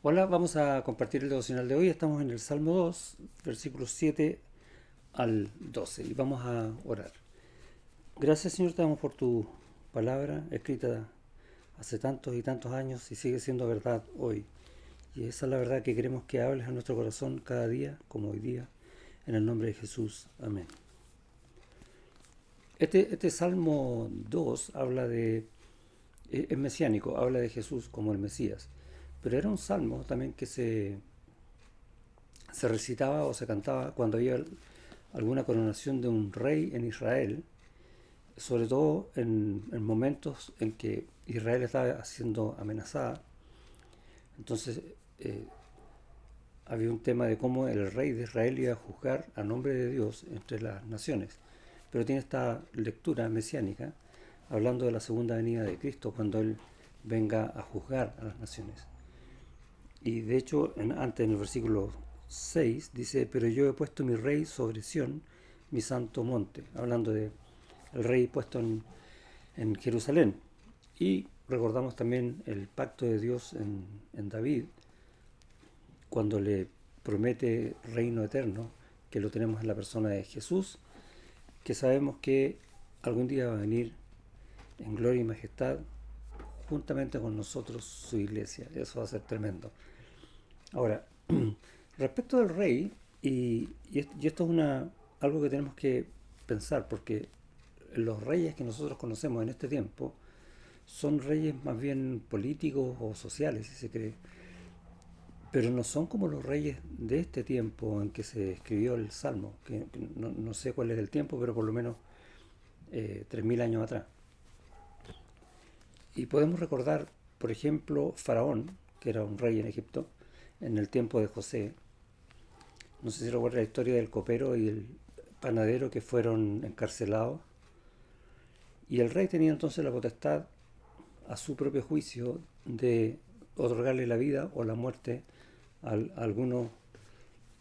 Hola, vamos a compartir el devocional de hoy. Estamos en el Salmo 2, versículos 7 al 12 y vamos a orar. Gracias, Señor, te damos por tu palabra escrita hace tantos y tantos años y sigue siendo verdad hoy. Y esa es la verdad que queremos que hables a nuestro corazón cada día, como hoy día, en el nombre de Jesús. Amén. Este Salmo 2 habla es mesiánico, habla de Jesús como el Mesías. Pero era un salmo también que se recitaba o se cantaba cuando había alguna coronación de un rey en Israel, sobre todo en momentos en que Israel estaba siendo amenazada. Entonces eh, había un tema de cómo el rey de Israel iba a juzgar a nombre de Dios entre las naciones. Pero tiene esta lectura mesiánica hablando de la segunda venida de Cristo cuando Él venga a juzgar a las naciones. Y de hecho, antes en el versículo 6 dice, pero yo he puesto mi rey sobre Sión, mi santo monte, hablando de el rey puesto en Jerusalén. Y recordamos también el pacto de Dios en David, cuando le promete reino eterno, que lo tenemos en la persona de Jesús, que sabemos que algún día va a venir en gloria y majestad juntamente con nosotros su iglesia. Eso va a ser tremendo. Ahora, respecto del rey, y esto es algo que tenemos que pensar, porque los reyes que nosotros conocemos en este tiempo son reyes más bien políticos o sociales, si se cree, pero no son como los reyes de este tiempo en que se escribió el Salmo, que no sé cuál es el tiempo, pero por lo menos 3.000 años atrás. Y podemos recordar, por ejemplo, Faraón, que era un rey en Egipto, en el tiempo de José. No sé si recuerda la historia del copero y el panadero que fueron encarcelados. Y el rey tenía entonces la potestad, a su propio juicio, de otorgarle la vida o la muerte a alguno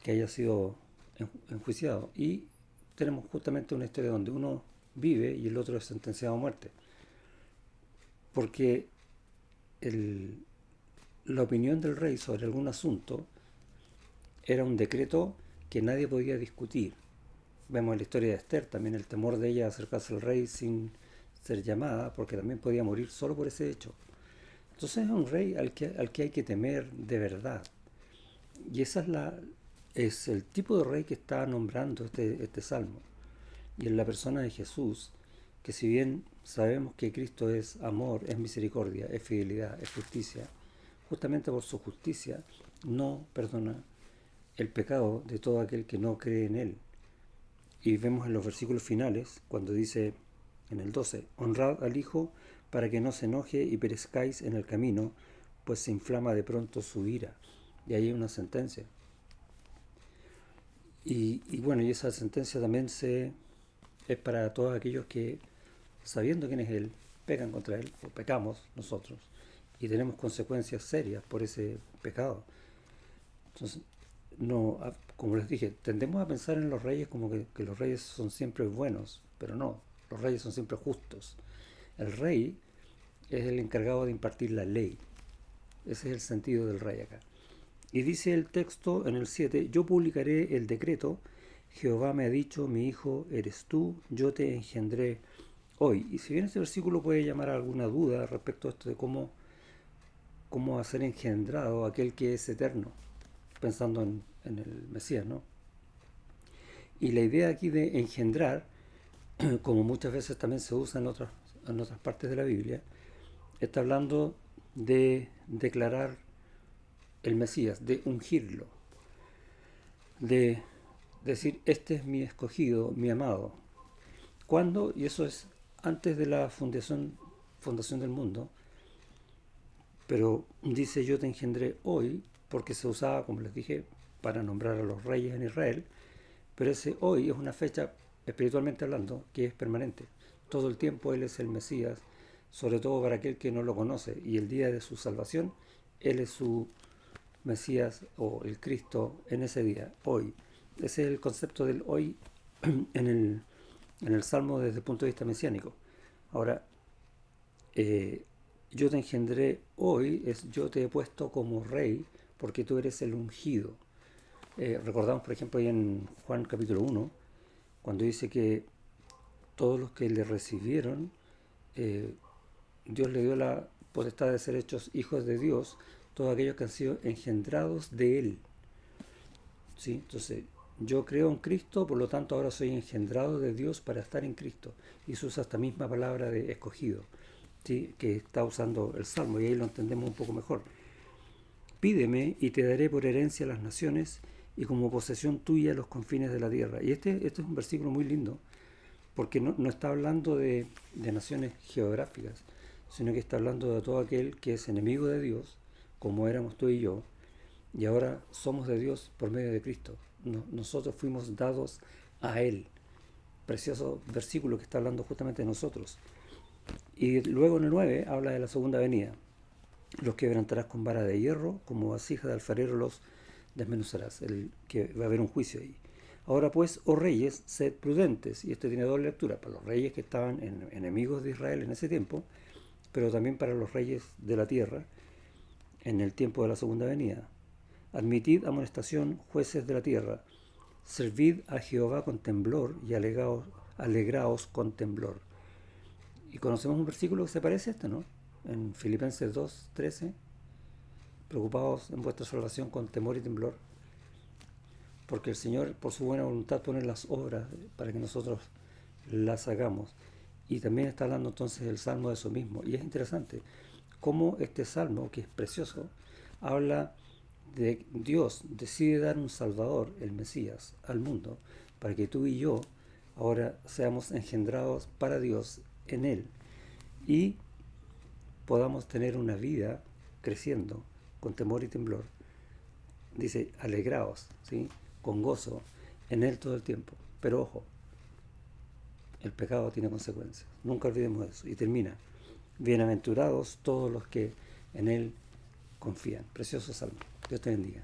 que haya sido enjuiciado. Y tenemos justamente una historia donde uno vive y el otro es sentenciado a muerte. Porque el, la opinión del rey sobre algún asunto era un decreto que nadie podía discutir. Vemos en la historia de Esther también el temor de ella a acercarse al rey sin ser llamada, porque también podía morir solo por ese hecho. Entonces es un rey al que hay que temer de verdad. Y esa es el tipo de rey que está nombrando este salmo. Y en la persona de Jesús, que si bien sabemos que Cristo es amor, es misericordia, es fidelidad, es justicia, justamente por su justicia no perdona el pecado de todo aquel que no cree en Él. Y vemos en los versículos finales, cuando dice en el 12, honrad al Hijo para que no se enoje y perezcáis en el camino, pues se inflama de pronto su ira. Y ahí hay una sentencia. Y bueno, y esa sentencia también es para todos aquellos que, sabiendo quién es Él, pecan contra Él, o pecamos nosotros, y tenemos consecuencias serias por ese pecado. Entonces, no, como les dije, tendemos a pensar en los reyes como que los reyes son siempre buenos, pero no, los reyes son siempre justos. El rey es el encargado de impartir la ley. Ese es el sentido del rey acá. Y dice el texto en el 7, yo publicaré el decreto, Jehová me ha dicho, mi hijo eres tú, yo te engendré hoy. Y si bien este versículo puede llamar a alguna duda respecto a esto de cómo va a ser engendrado aquel que es eterno, pensando en el Mesías, ¿no? Y la idea aquí de engendrar, como muchas veces también se usa en otras partes de la Biblia, está hablando de declarar el Mesías, de ungirlo, de decir, este es mi escogido, mi amado. ¿Cuándo? Y eso es antes de la fundación del mundo, pero dice yo te engendré hoy, porque se usaba, como les dije, para nombrar a los reyes en Israel, pero ese hoy es una fecha, espiritualmente hablando, que es permanente. Todo el tiempo Él es el Mesías, sobre todo para aquel que no lo conoce, y el día de su salvación, Él es su Mesías o el Cristo en ese día, hoy. Ese es el concepto del hoy en el Salmo desde el punto de vista mesiánico. Ahora, eh, yo te engendré hoy, es yo te he puesto como rey porque tú eres el ungido. Recordamos, por ejemplo, ahí en Juan capítulo 1, cuando dice que todos los que le recibieron, eh, Dios le dio la potestad de ser hechos hijos de Dios, todos aquellos que han sido engendrados de Él. ¿Sí? Entonces, yo creo en Cristo, por lo tanto ahora soy engendrado de Dios para estar en Cristo. Y se usa esta misma palabra de escogido, ¿sí? Que está usando el Salmo, y ahí lo entendemos un poco mejor. Pídeme y te daré por herencia las naciones y como posesión tuya los confines de la tierra. Y este es un versículo muy lindo, porque no está hablando de naciones geográficas, sino que está hablando de todo aquel que es enemigo de Dios, como éramos tú y yo, y ahora somos de Dios por medio de Cristo. Nosotros fuimos dados a Él. Precioso versículo que está hablando justamente de nosotros. Y luego en el 9 habla de la segunda venida. Los quebrantarás con vara de hierro, como vasija de alfarero los desmenuzarás. Que va a haber un juicio ahí. Ahora pues, oh reyes, sed prudentes. Y esto tiene doble lectura, para los reyes que estaban enemigos de Israel en ese tiempo, pero también para los reyes de la tierra en el tiempo de la segunda venida. Admitid amonestación, jueces de la tierra. Servid a Jehová con temblor y alegraos con temblor. Y conocemos un versículo que se parece a este, ¿no? En Filipenses 2:13. Preocupaos en vuestra salvación con temor y temblor, porque el Señor, por su buena voluntad, pone las obras para que nosotros las hagamos. Y también está hablando entonces el Salmo de eso mismo. Y es interesante cómo este Salmo, que es precioso, habla de Dios decide dar un Salvador, el Mesías, al mundo, para que tú y yo ahora seamos engendrados para Dios en Él y podamos tener una vida creciendo con temor y temblor. Dice, alegraos, ¿sí? Con gozo en Él todo el tiempo. Pero ojo, el pecado tiene consecuencias. Nunca olvidemos eso. Y termina, bienaventurados todos los que en Él confían. Precioso salmo. Dios te bendiga.